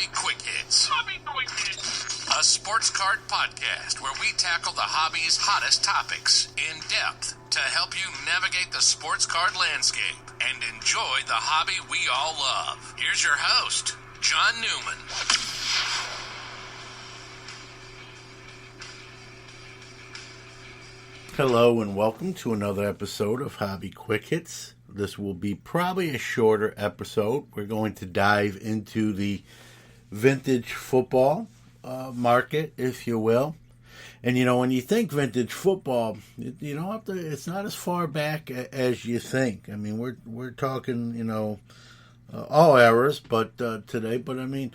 Hobby Quick Hits. A sports card podcast where we tackle the hobby's hottest topics in depth to help you navigate the sports card landscape and enjoy the hobby we all love. Here's your host, John Newman. Hello and welcome to another episode of Hobby Quick Hits. This will be probably a shorter episode. We're going to dive into the vintage football market, if you will. And when you think vintage football, you don't have to. It's not as far back as you think. I mean, we're talking, all eras, but today. But I mean,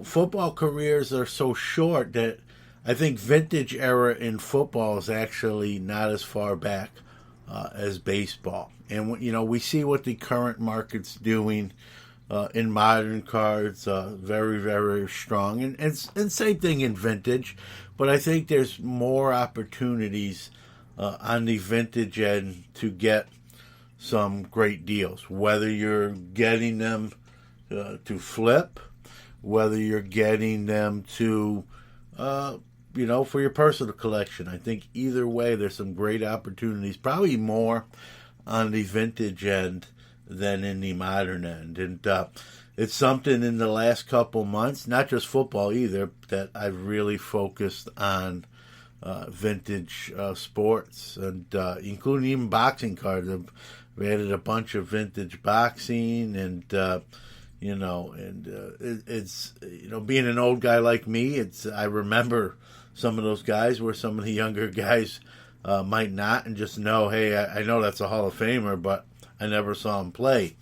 football careers are so short that I think vintage era in football is actually not as far back as baseball. And, we see what the current market's doing in modern cards, very, very strong. And same thing in vintage, but I think there's more opportunities on the vintage end to get some great deals, whether you're getting them to flip, whether you're getting them to for your personal collection. I think either way, there's some great opportunities, probably more on the vintage end than in the modern end. And it's something in the last couple months, not just football either, that I've really focused on vintage sports, and including even boxing cards. I've added a bunch of vintage boxing, and it's being an old guy like me, I remember some of those guys where some of the younger guys might not, and just know, hey, I know that's a Hall of Famer, but I never saw him play.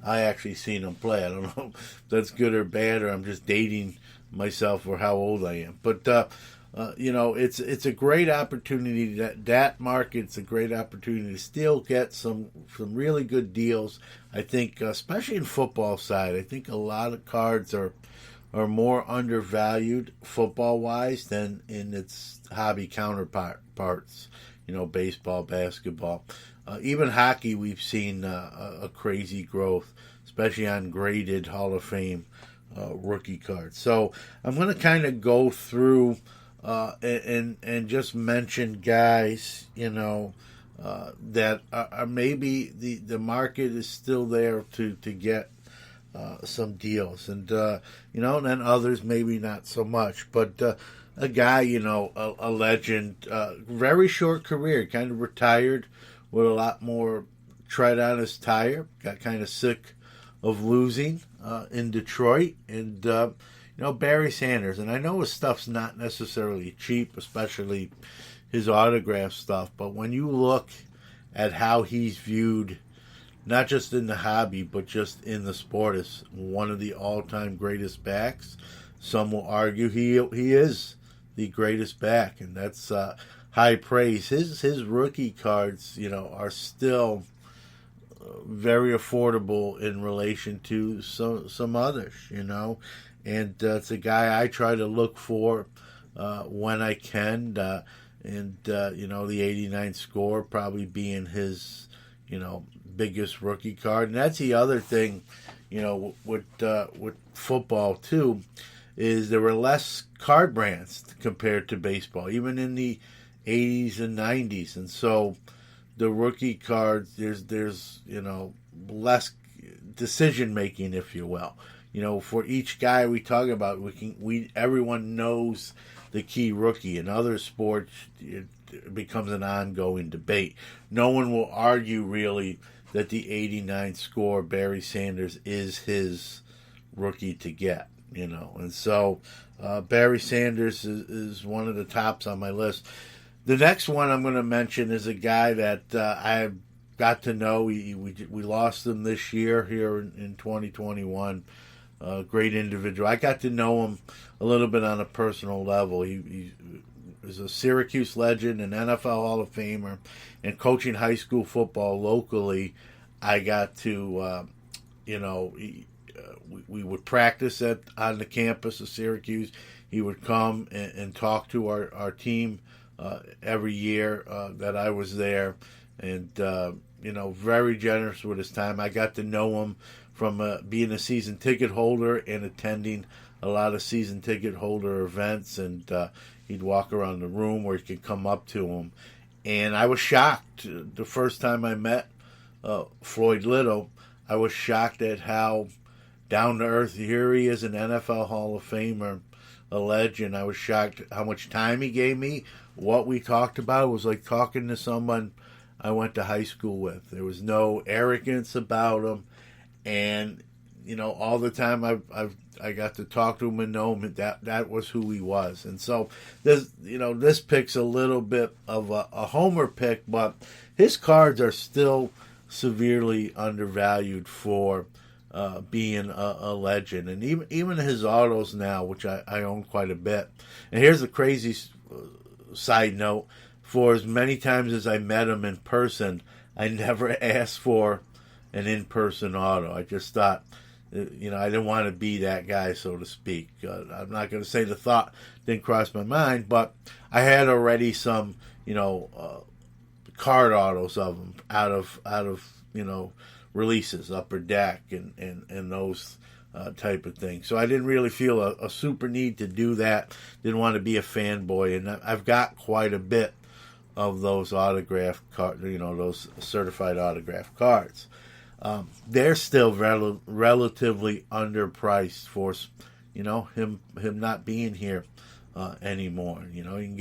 I actually seen him play. I don't know if that's good or bad, or I'm just dating myself for how old I am. But it's a great opportunity. That market's a great opportunity to still get some really good deals. I think, especially in football side, I think a lot of cards are more undervalued football-wise than in its hobby counterparts, baseball, basketball. Even hockey, we've seen a crazy growth, especially on graded Hall of Fame rookie cards. So I'm going to kind of go through and just mention guys, that are maybe the market is still there to get some deals, and then others maybe not so much. But a guy, a legend, very short career, kind of retired with a lot more tread on his tire. Got kind of sick of losing in Detroit, and Barry Sanders. And I know his stuff's not necessarily cheap, especially his autograph stuff. But when you look at how he's viewed, not just in the hobby, but just in the sport, as one of the all-time greatest backs. Some will argue he is the greatest back, and that's high praise. His rookie cards, are still very affordable in relation to some others, and it's a guy I try to look for when I can, and the 89 score probably being his, biggest rookie card. And that's the other thing, with football too, is there were less card brands compared to baseball, even in the 80s and 90s. And so the rookie cards, there's less decision making, if you will. For each guy we talk about, everyone knows the key rookie. In other sports, it becomes an ongoing debate. No one will argue really that the 89 score Barry Sanders is his rookie to get, And so Barry Sanders is one of the tops on my list. The next one I'm going to mention is a guy that I got to know. We lost him this year here in 2021. Great individual. I got to know him a little bit on a personal level. He was a Syracuse legend, an NFL Hall of Famer, and coaching high school football locally. I got to, we would practice on the campus of Syracuse. He would come and talk to our team every year that I was there, and very generous with his time. I got to know him from being a season ticket holder and attending a lot of season ticket holder events, and he'd walk around the room where you could come up to him. And I was shocked the first time I met Floyd Little. I was shocked at how down to earth. Here he is, an NFL Hall of Famer, a legend. I was shocked how much time he gave me. What we talked about was like talking to someone I went to high school with. There was no arrogance about him, and all the time I got to talk to him and know him. That was who he was. And so this pick's a little bit of a homer pick, but his cards are still severely undervalued for being a legend. And even his autos now, which I own quite a bit. And here's a crazy side note: for as many times as I met him in person, I never asked for an in-person auto. I just thought, I didn't want to be that guy, so to speak. I'm not going to say the thought didn't cross my mind, but I had already some, card autos of them out of releases, Upper Deck and those type of things. So I didn't really feel a super need to do that. Didn't want to be a fanboy, and I've got quite a bit of those autographed cards, those certified autographed cards. They're still relatively underpriced for, him not being here anymore. You can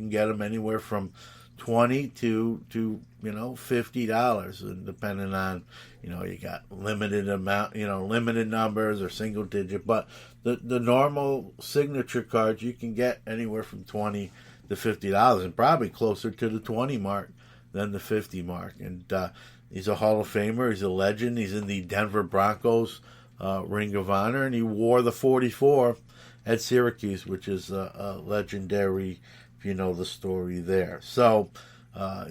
get them anywhere from $20 to $50, and depending on you got limited amount, limited numbers or single digit. But the normal signature cards you can get anywhere from $20 to $50, and probably closer to the 20 mark than the 50 mark. And he's a Hall of Famer. He's a legend. He's in the Denver Broncos Ring of Honor, and he wore the 44 at Syracuse, which is a legendary, if you know the story there. So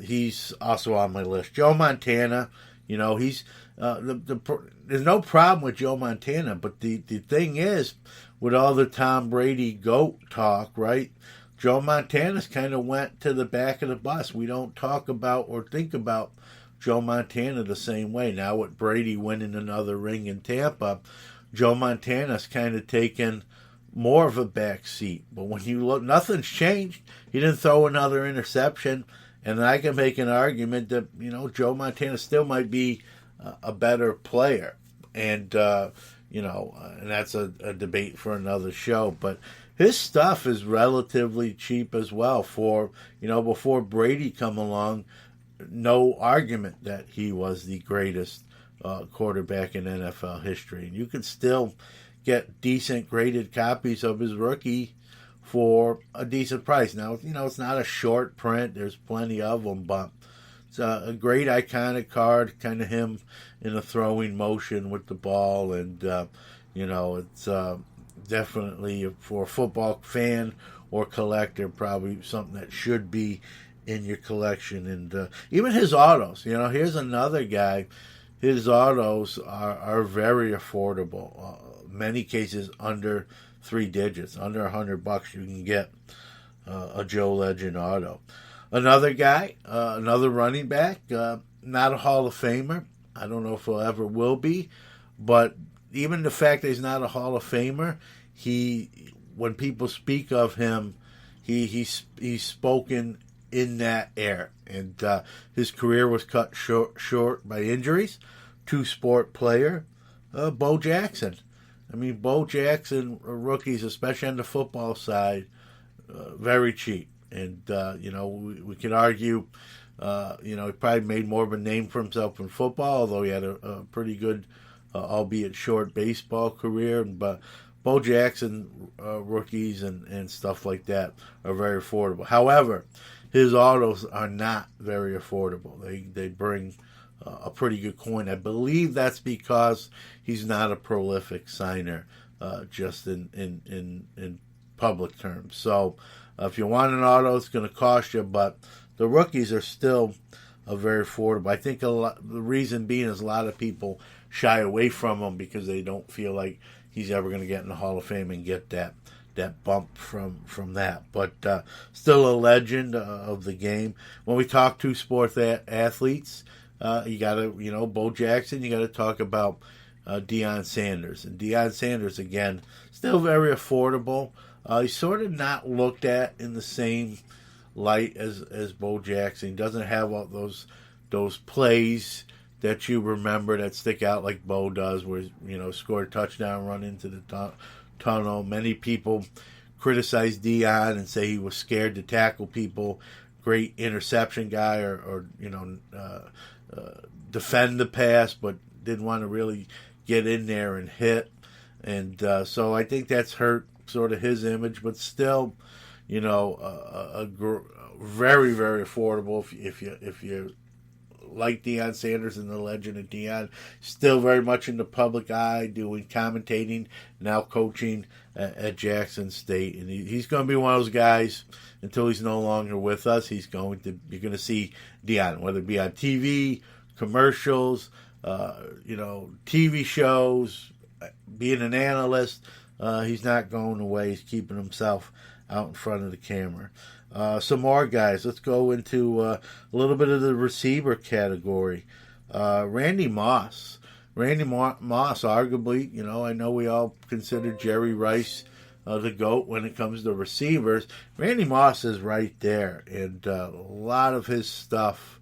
he's also on my list. Joe Montana, he's there's no problem with Joe Montana, but the thing is, with all the Tom Brady GOAT talk, right? Joe Montana's kind of went to the back of the bus. We don't talk about or think about Joe Montana the same way. Now with Brady winning another ring in Tampa, Joe Montana's kind of taken more of a back seat. But when you look, nothing's changed. He didn't throw another interception. And I can make an argument that, Joe Montana still might be a better player. And, and that's a debate for another show. But his stuff is relatively cheap as well for, before Brady come along, no argument that he was the greatest quarterback in NFL history. And you could still get decent graded copies of his rookie for a decent price. Now, it's not a short print. There's plenty of them, but it's a great iconic card, kind of him in a throwing motion with the ball. And, it's definitely for a football fan or collector, probably something that should be in your collection. And even his autos, here's another guy. His autos are very affordable. Many cases under 3 digits, under $100 you can get a Joe Legend auto. Another guy, another running back, not a Hall of Famer. I don't know if he'll ever will be, but even the fact that he's not a Hall of Famer, when people speak of him, he's spoken in that air. And his career was cut short by injuries. Two-sport player, Bo Jackson. I mean, Bo Jackson rookies, especially on the football side, very cheap. And, we can argue, he probably made more of a name for himself in football, although he had a pretty good, albeit short, baseball career. But Bo Jackson rookies and stuff like that are very affordable. However, his autos are not very affordable. They bring a pretty good coin. I believe that's because he's not a prolific signer, just in public terms. So if you want an auto, it's going to cost you, but the rookies are still very affordable. I think the reason being is a lot of people shy away from him because they don't feel like he's ever going to get in the Hall of Fame and get that bump from that. But still a legend of the game. When we talk to sports athletes, you got to, Bo Jackson, you got to talk about Deion Sanders. And Deion Sanders, again, still very affordable. He's sort of not looked at in the same light as Bo Jackson. He doesn't have all those plays that you remember that stick out like Bo does, where scored a touchdown, run into the tunnel. Many people criticize Deion and say he was scared to tackle people. Great interception guy, or defend the pass, but didn't want to really get in there and hit. And so I think that's hurt sort of his image, but still, very, very affordable if you like Deion Sanders and the legend of Deion. Still very much in the public eye, doing commentating, now coaching at Jackson State. And he's going to be one of those guys until he's no longer with us. You're going to see Deion, whether it be on TV, commercials, TV shows, being an analyst. He's not going away. He's keeping himself out in front of the camera. Some more guys. Let's go into a little bit of the receiver category. Randy Moss. Moss, arguably, I know we all consider Jerry Rice the GOAT when it comes to receivers. Randy Moss is right there. And a lot of his stuff,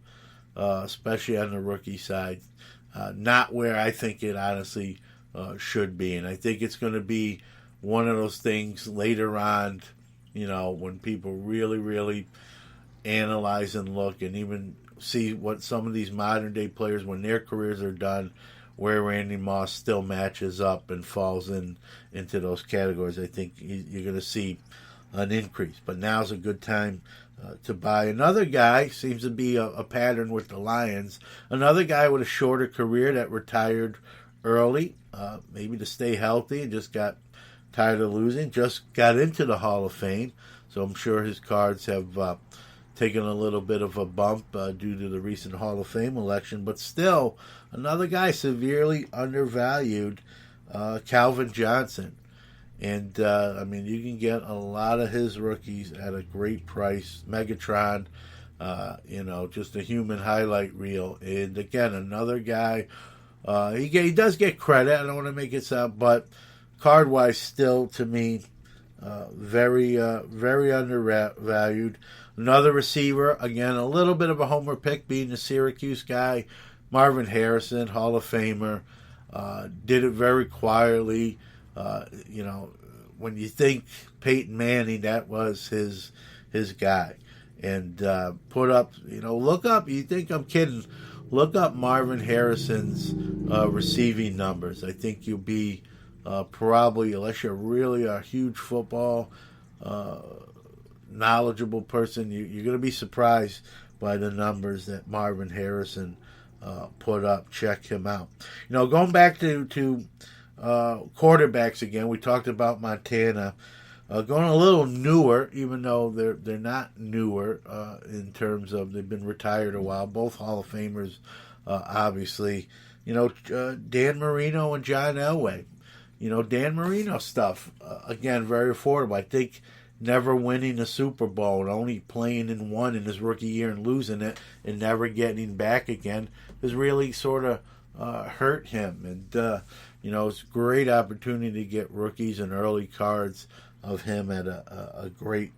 especially on the rookie side, not where I think it honestly should be. And I think it's going to be one of those things later on, when people really, really analyze and look and even see what some of these modern day players, when their careers are done, where Randy Moss still matches up and falls into those categories. I think you're going to see an increase. But now's a good time to buy. Another guy seems to be a pattern with the Lions. Another guy with a shorter career that retired early, maybe to stay healthy and just got tired of losing, just got into the Hall of Fame, so I'm sure his cards have taken a little bit of a bump due to the recent Hall of Fame election, but still, another guy severely undervalued, Calvin Johnson. And, you can get a lot of his rookies at a great price. Megatron, just a human highlight reel. And, again, another guy, he does get credit, I don't want to make it sound, but card-wise, still, to me, very, very undervalued. Another receiver, again, a little bit of a homer pick, being the Syracuse guy, Marvin Harrison, Hall of Famer, did it very quietly. When you think Peyton Manning, that was his guy. And put up, look up, you think I'm kidding, look up Marvin Harrison's receiving numbers. I think you'll be probably, unless you're really a huge football knowledgeable person, you're going to be surprised by the numbers that Marvin Harrison put up. Check him out. Going back to quarterbacks again, we talked about Montana. Going a little newer, even though they're not newer in terms of they've been retired a while. Both Hall of Famers, obviously. Dan Marino and John Elway. Dan Marino stuff, again, very affordable. I think never winning a Super Bowl and only playing in one in his rookie year and losing it and never getting back again has really sort of hurt him. And, it's a great opportunity to get rookies and early cards of him at a great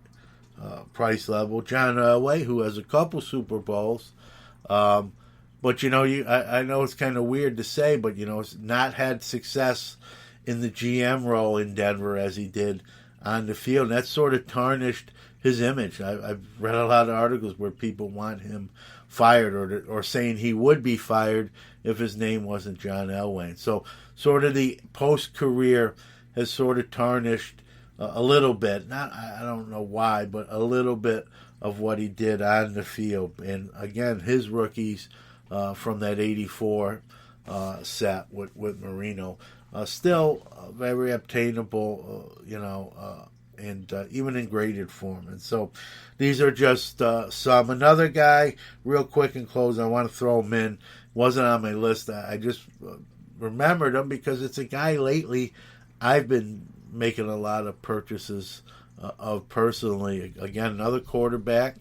price level. John Elway, who has a couple Super Bowls, but, I know it's kind of weird to say, but, it's not had success in the GM role in Denver as he did on the field. And that sort of tarnished his image. I've read a lot of articles where people want him fired or saying he would be fired if his name wasn't John Elway. So sort of the post-career has sort of tarnished a little bit. I don't know why, but a little bit of what he did on the field. And again, his rookies from that 84 set with Marino, still very obtainable, and even in graded form. And so these are just some. Another guy, real quick in close, I want to throw him in. Wasn't on my list. I just remembered him because it's a guy lately I've been making a lot of purchases of personally. Again, another quarterback.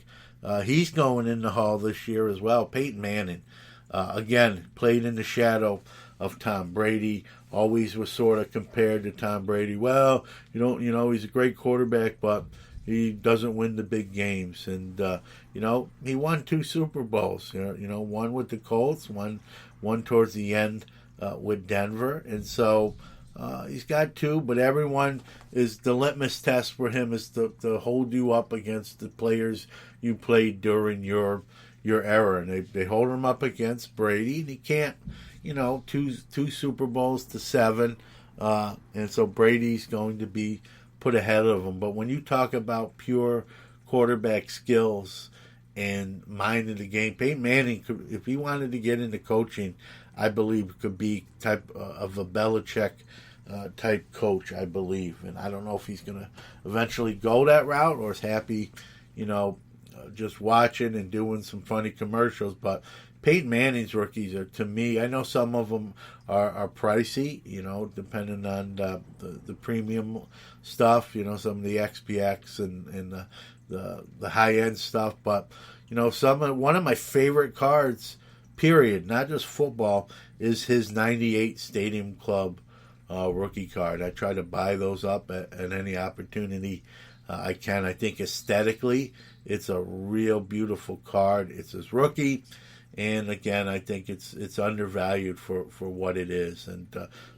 He's going in the Hall this year as well. Peyton Manning. Again, played in the shadow of Tom Brady. Always was sort of compared to Tom Brady. Well, he's a great quarterback, but he doesn't win the big games. And he won 2 Super Bowls. One with the Colts, one towards the end with Denver, and so he's got 2. But everyone is the litmus test for him is to hold you up against the players you played during your era, and they hold him up against Brady, and he can't. 2 Super Bowls to 7, and so Brady's going to be put ahead of him. But when you talk about pure quarterback skills and mind of the game, Peyton Manning, if he wanted to get into coaching, I believe could be type of a Belichick type coach, I believe. And I don't know if he's going to eventually go that route or is happy, just watching and doing some funny commercials. But Peyton Manning's rookies are, to me, I know some of them are pricey, depending on the premium stuff, some of the XPX and the high-end stuff. But, one of my favorite cards, period, not just football, is his 98 Stadium Club rookie card. I try to buy those up at any opportunity I can. I think aesthetically, it's a real beautiful card. It's his rookie. And again, I think it's undervalued for what it is. And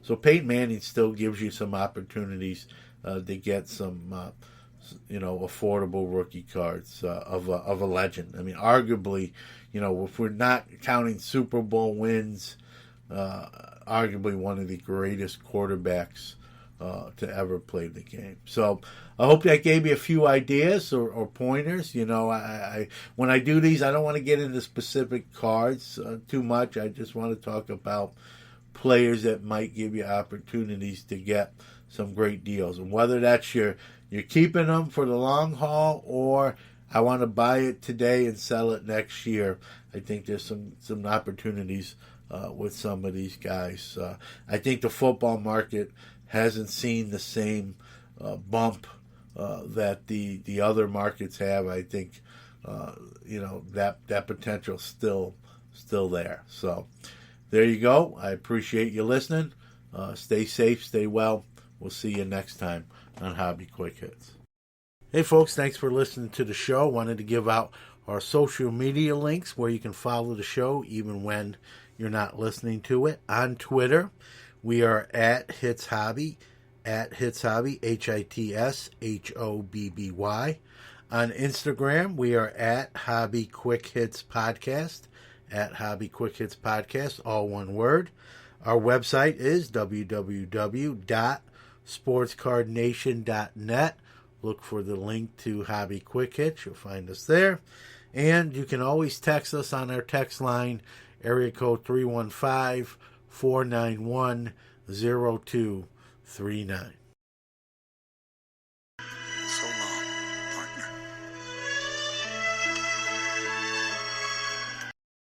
so Peyton Manning still gives you some opportunities to get some, affordable rookie cards of a legend. I mean, arguably, if we're not counting Super Bowl wins, arguably one of the greatest quarterbacks to ever play the game. So I hope that gave you a few ideas or pointers. I when I do these, I don't want to get into specific cards too much. I just want to talk about players that might give you opportunities to get some great deals. And whether that's you're keeping them for the long haul, or I want to buy it today and sell it next year, I think there's some opportunities with some of these guys. I think the football market hasn't seen the same bump that the other markets have. I think that potential's still there. So there you go. I appreciate you listening. Stay safe, stay well. We'll see you next time on Hobby Quick Hits. Hey folks, thanks for listening to the show. Wanted to give out our social media links where you can follow the show even when you're not listening to it. On Twitter, we are at Hits Hobby, HitsHobby, HITSHOBBY. On Instagram, we are at Hobby Quick Hits Podcast, at Hobby Quick Hits Podcast, all one word. Our website is www.sportscardnation.net. Look for the link to Hobby Quick Hits. You'll find us there. And you can always text us on our text line, area code 315-491-0239.